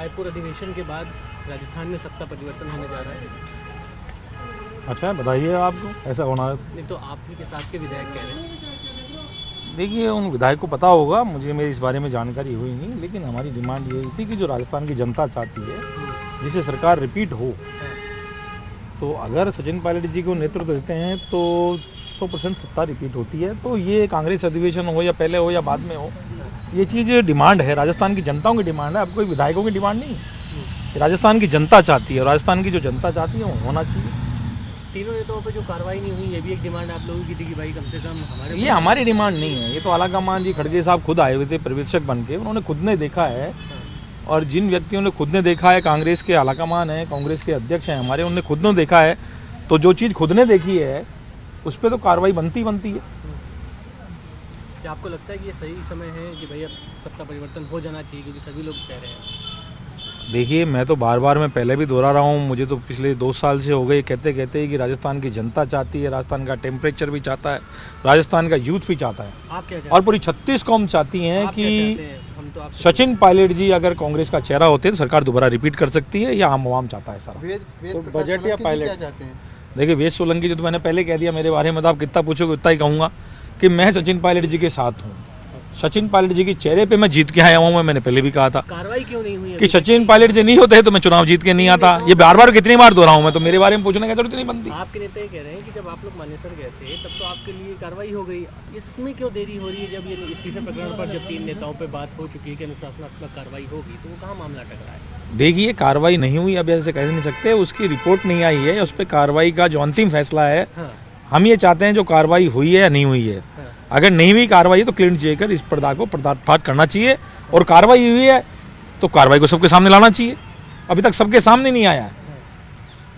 रायपुर अधिवेशन के बाद राजस्थान में सत्ता परिवर्तन होने जा रहा है। अच्छा, बताइए आपको ऐसा होना है? नहीं तो आप ही के साथ के विधायक कह रहे हैं। देखिए, उन विधायक को पता होगा, मुझे मेरे इस बारे में जानकारी हुई नहीं, लेकिन हमारी डिमांड यही थी कि जो राजस्थान की जनता चाहती है जिसे सरकार रिपीट हो, तो अगर सचिन पायलट जी को नेतृत्व देते हैं तो 100% सत्ता रिपीट होती है। तो ये कांग्रेस अधिवेशन हो या पहले हो या बाद में हो, ये चीज़ डिमांड है, राजस्थान की जनताओं की डिमांड है। अब कोई विधायकों की डिमांड नहीं है, राजस्थान की जनता चाहती है, राजस्थान की जो जनता चाहती है वो होना चाहिए। तीनों नेताओं पर जो कार्रवाई नहीं हुई, ये भी एक डिमांड आप लोगों की थी कि भाई कम से कम हमारे। ये हमारी डिमांड नहीं है, ये तो आलाकमान जी खड़गे साहब खुद आए हुए थे पर्यवेक्षक बन के, उन्होंने खुद ने देखा है। और जिन व्यक्तियों ने खुद ने देखा है, कांग्रेस के आलाकमान हैं, कांग्रेस के अध्यक्ष हैं हमारे, उन्होंने खुद ने देखा है, तो जो चीज़ खुद ने देखी है उस पर तो कार्रवाई बनती है। क्या आपको लगता है कि ये सही समय है कि भाई अब सत्ता परिवर्तन हो जाना चाहिए, क्योंकि सभी लोग कह रहे हैं? देखिए, मैं तो बार बार मैं पहले भी दोहरा रहा हूँ, मुझे तो पिछले 2 साल से हो गए कहते कहते कि राजस्थान की जनता चाहती है, राजस्थान का टेम्परेचर भी चाहता है, राजस्थान का यूथ भी चाहता है, आप क्या चाहते और पूरी 36 कौम चाहती हैं आप कि क्या चाहते हैं? हम तो आपसे सचिन पायलट जी अगर कांग्रेस का चेहरा होते तो सरकार दोबारा रिपीट कर सकती है, या आम आवाम चाहता है सारा। तो बजट या पायलट चाहते हैं? देखिए, वेद सोलंकी जो तो मैंने पहले कह दिया, मेरे बारे में तो आप कितना पूछोगे उतना ही कहूँगा कि मैं सचिन पायलट जी के साथ हूँ। सचिन पायलट जी के चेहरे पे मैं जीत के आया हूँ। मैंने पहले भी कहा था कार्रवाई क्यों नहीं हुई कि सचिन पायलट जी नहीं होते तो मैं चुनाव जीत के नहीं आता। ये बार बार कितनी बार दोहराऊं मैं, तो मेरे बारे में पूछने की जरूरत नहीं बनती। आपके नेता ये कह रहे हैं कि जब आप लोग मानेसर गए थे तब तो आपके लिए कार्रवाई हो गई, इसमें क्यों देरी हो रही है? जब ये इस्तीफे प्रकरण पर जब 3 नेताओं पर बात हो चुकी है कि अनुशासनात्मक कार्रवाई होगी, तो वो कहाँ मामला टकरा है? देखिए, कार्रवाई नहीं हुई, अब ऐसे कह नहीं सकते, उसकी रिपोर्ट नहीं आई है, उस पर कार्रवाई का जो अंतिम फैसला है, हम ये चाहते हैं जो कार्रवाई हुई है या नहीं हुई है। अगर नहीं हुई कार्रवाई तो क्लीन चेक कर इस पर्दा को पर्दाफाश करना चाहिए, और कार्रवाई हुई है तो कार्रवाई को सबके सामने लाना चाहिए। अभी तक सबके सामने नहीं आया है,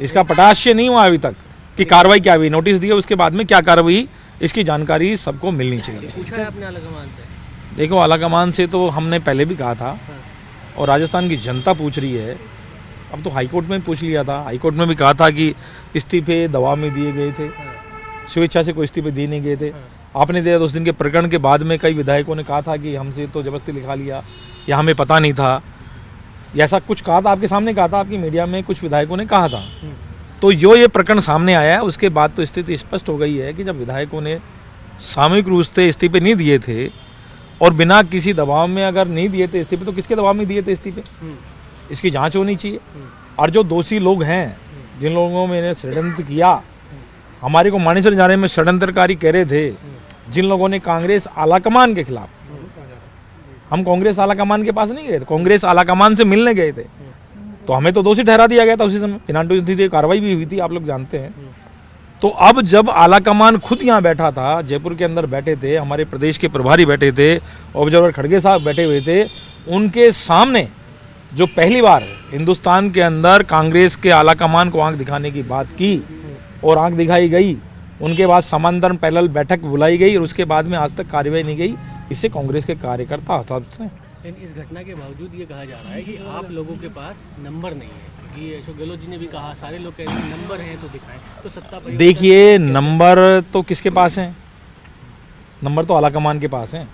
इसका पटाश्य नहीं हुआ अभी तक कि कार्रवाई क्या हुई, नोटिस दिया उसके बाद में क्या कार्रवाई, इसकी जानकारी सबको मिलनी चाहिए। पूछा है आपने आलाकमान से? देखो, आलाकमान से तो हमने पहले भी कहा था, और राजस्थान की जनता पूछ रही है। अब तो हाईकोर्ट में पूछ लिया था, हाईकोर्ट में भी कहा था कि इस्तीफे दबाव में दिए गए थे, स्वेच्छा से कोई इस्तीफे दिए नहीं गए थे। आपने दिया 2 दिन के प्रकरण के बाद में कई विधायकों ने कहा था कि हमसे तो जबरदस्ती लिखा लिया, या हमें पता नहीं था, या ऐसा कुछ कहा था, आपके सामने कहा था, आपकी मीडिया में कुछ विधायकों ने कहा था। तो जो ये प्रकरण सामने आया है उसके बाद तो स्थिति स्पष्ट हो गई है कि जब विधायकों ने सामूहिक रूप से इस्तीफे नहीं दिए थे और बिना किसी दबाव में अगर नहीं दिए थे इस्तीफे, तो किसके दबाव में दिए थे इस्तीफे, इसकी जांच होनी चाहिए। और जो दोषी लोग हैं, जिन लोगों ने षड्यंत्र किया, हमारे को मानेसर जाने में षड्यंत्रकारी कह रहे थे, जिन लोगों ने कांग्रेस आलाकमान के खिलाफ, हम कांग्रेस आलाकमान के पास नहीं गए थे, कांग्रेस आलाकमान से मिलने गए थे, तो हमें तो दोषी ठहरा दिया गया था उसी समय, फिनांटो कार्रवाई भी हुई थी, आप लोग जानते हैं। तो अब जब आलाकमान खुद यहाँ बैठा था, जयपुर के अंदर बैठे थे, हमारे प्रदेश के प्रभारी बैठे थे, ऑब्जर्वर खड़गे साहब बैठे हुए थे, उनके सामने जो पहली बार हिंदुस्तान के अंदर कांग्रेस के आलाकमान को आंख दिखाने की बात की और आंख दिखाई गई, उनके बाद समांतर पैनल बैठक बुलाई गई और उसके बाद में आज तक कार्रवाई नहीं गई, इससे कांग्रेस के कार्यकर्ता हताश हैं। लेकिन इस घटना के बावजूद ये कहा जा रहा है कि आप लोगों के पास नंबर नहीं है, कि अशोक गहलोत जी ने भी कहा, सारे लोग कह रहे हैं नंबर हैं तो दिखाएं, तो सत्ता परिवर्तन। देखिए, नंबर तो किसके पास हैं? नंबर तो आलाकमान के पास हैं,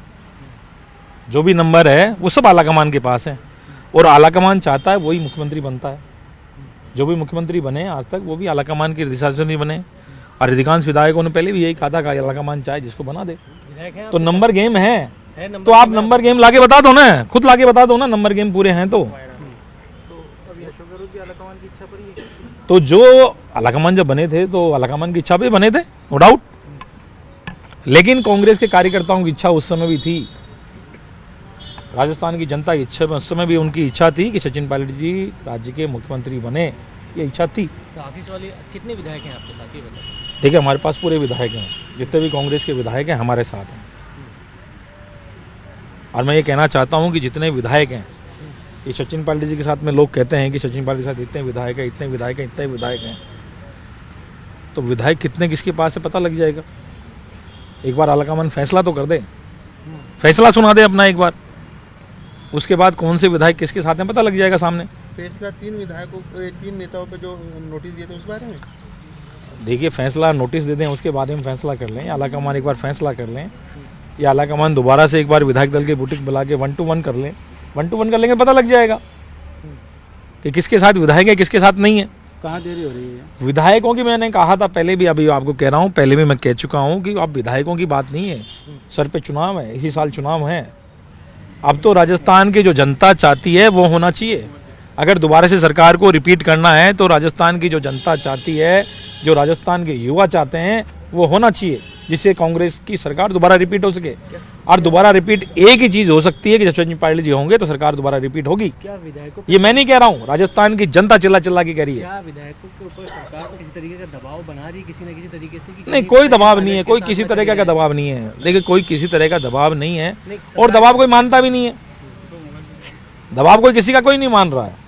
जो भी नंबर है वो सब आलाकमान के पास है, और आलाकमान चाहता है वही मुख्यमंत्री बनता है। जो भी मुख्यमंत्री बने आज तक वो भी आलाकमान की दिशा से नहीं बने, और अधिकांश विधायकों ने पहले भी यही कहा था कि आलाकमान चाहे जिसको बना दे। तो नंबर गेम है, तो आप नंबर गेम लाके बता दो ना, खुद लाके बता दो ना, नंबर गेम पूरे हैं तो अशोक गहलोत की आलाकमान की इच्छा पर ही है। तो जो आलाकमान जब बने थे तो आलाकमान की इच्छा पे बने थे, नो डाउट, लेकिन कांग्रेस के कार्यकर्ताओं की इच्छा उस समय भी थी, राजस्थान की जनता की इच्छा उस समय भी उनकी इच्छा थी कि सचिन पायलट जी राज्य के मुख्यमंत्री बने, ये इच्छा थी। तो ऑफिस वाले कितने विधायक हैं आपके साथ, ये बताइए? देखिए, हमारे पास पूरे विधायक हैं, जितने भी कांग्रेस के विधायक हैं हमारे साथ हैं, और मैं ये कहना चाहता हूँ कि जितने विधायक हैं, ये सचिन पायलट जी के साथ में लोग कहते हैं कि सचिन पायलट के साथ इतने विधायक हैं, इतने विधायक हैं, इतने विधायक हैं, तो विधायक कितने किसके पास है पता लग जाएगा। एक बार आलाकमान फैसला तो कर दे, फैसला सुना दे अपना एक बार, उसके बाद कौन से विधायक किसके साथ हैं पता लग जाएगा सामने। फैसला 3 विधायकों, 3 नेताओं पे जो नोटिस दिए थे उस बारे में। देखिए, फैसला नोटिस दे दें उसके बाद हम फैसला कर लें, आलाकमान एक बार फैसला कर लें, या आलाकमान दोबारा से एक बार विधायक दल के बुटीक बुला के 1 to 1 कर लें, 1 to 1 कर लेंगे पता लग जाएगा। कि किसके साथ विधायक है किसके साथ नहीं है। कहाँ देरी हो रही है? विधायकों की मैंने कहा था पहले भी, अभी आपको कह रहा हूँ, पहले भी मैं कह चुका हूँ कि अब विधायकों की बात नहीं है, सर पे चुनाव है, इसी साल चुनाव है। अब तो राजस्थान की जो जनता चाहती है वो होना चाहिए। अगर दोबारा से सरकार को रिपीट करना है तो राजस्थान की जो जनता चाहती है, जो राजस्थान के युवा चाहते हैं, वो होना चाहिए, जिससे कांग्रेस की सरकार दोबारा रिपीट हो सके। और दोबारा रिपीट एक ही चीज हो सकती है कि जब सचिन पायलट जी होंगे तो सरकार दोबारा रिपीट होगी। क्या विधायकों ये मैं नहीं कह रहा हूँ, राजस्थान की जनता चिल्ला चिल्ला के कह रही है। क्या विधायकों के ऊपर सरकार किसी तरीके का दबाव बना रही है किसी न किसी तरीके से कि नहीं, कोई दबाव नहीं है, कोई किसी तरह का दबाव नहीं है। देखिए, कोई किसी तरह का दबाव नहीं है, और दबाव कोई मानता भी नहीं है। दबाव कोई किसी का कोई नहीं मान रहा है।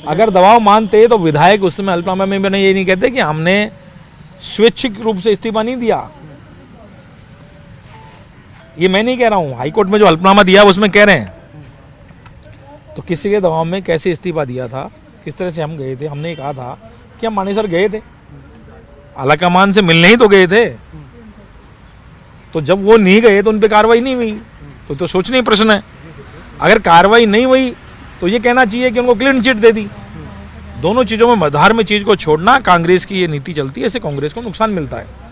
अगर दबाव मानते तो विधायक उस समय हल्फनामा में भी ये नहीं कहते कि हमने स्वैच्छिक रूप से इस्तीफा नहीं दिया। ये मैं नहीं कह रहा हूं, हाईकोर्ट में जो हल्फनामा दिया उसमें कह रहे हैं। तो किसी के दबाव में कैसे इस्तीफा दिया था, किस तरह से हम गए थे, हमने कहा था कि हम मानेसर गए थे, आलाकमान से मिलने ही तो गए थे। तो जब वो नहीं गए तो उन पर कार्रवाई नहीं हुई, तो सोचने ही प्रश्न है। अगर कार्रवाई नहीं हुई तो ये कहना चाहिए कि उनको क्लीन चिट दे दी। दोनों चीजों में मधार में चीज को छोड़ना कांग्रेस की ये नीति चलती है, इससे कांग्रेस को नुकसान मिलता है।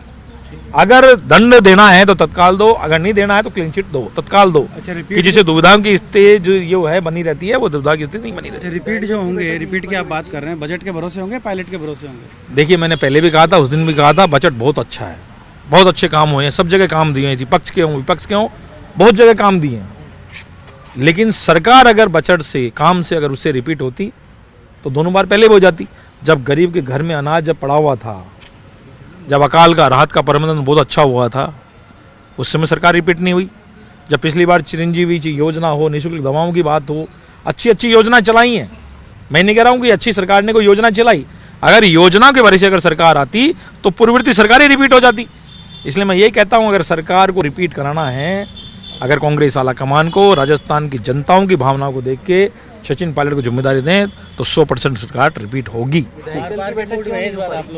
अगर दंड देना है तो तत्काल दो, अगर नहीं देना है तो क्लीन चिट दो, तत्काल दो। अच्छा, कि जिससे दुविधा की स्थिति जो है बनी रहती है, वो दुविधा की स्थिति नहीं बनी रहती। रिपीट जो होंगे, रिपीट की आप बात कर रहे हैं, बजट के भरोसे होंगे, पायलट के भरोसे होंगे? देखिए, मैंने पहले भी कहा था, उस दिन भी कहा था, बजट बहुत अच्छा है, बहुत अच्छे काम हुए हैं, सब जगह काम दिए हैं, पक्ष के हों विपक्ष के हों, बहुत जगह काम दिए हैं। लेकिन सरकार अगर बजट से काम से अगर उससे रिपीट होती तो दोनों बार पहले भी हो जाती। जब गरीब के घर में अनाज जब पड़ा हुआ था, जब अकाल का राहत का प्रबंधन बहुत अच्छा हुआ था, उस समय सरकार रिपीट नहीं हुई। जब पिछली बार चिरंजीवी की योजना हो, निःशुल्क दवाओं की बात हो, अच्छी अच्छी योजना चलाई हैं। मैं नहीं कह रहा हूँ कि अच्छी सरकार ने कोई योजना चलाई, अगर योजना के बारे से अगर सरकार आती तो पूर्ववर्ती सरकार ही रिपीट हो जाती। इसलिए मैं ये कहता हूँ, अगर सरकार को रिपीट कराना है, अगर कांग्रेस आला कमान को राजस्थान की जनताओं की भावनाओं को देख के सचिन पायलट को जिम्मेदारी दें तो 100% सरकार रिपीट होगी।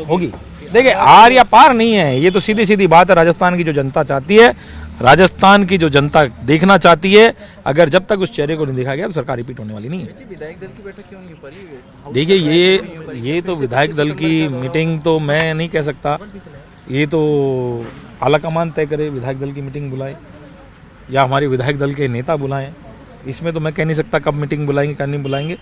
होगी। देखिए, आर या पार नहीं है, ये तो सीधी सीधी बात है। राजस्थान की जो जनता चाहती है, राजस्थान की जो जनता देखना चाहती है, अगर जब तक उस चेहरे को नहीं देखा गया तो सरकार रिपीट होने वाली नहीं है। विधायक दल की बैठक क्यों नहीं हो पाई? देखिए, ये तो विधायक दल की मीटिंग तो मैं नहीं कह सकता, ये तो आलाकमान तय करे, विधायक दल की मीटिंग बुलाए या हमारे विधायक दल के नेता बुलाएं। इसमें तो मैं कह नहीं सकता कब मीटिंग बुलाएंगे, कब नहीं बुलाएंगे।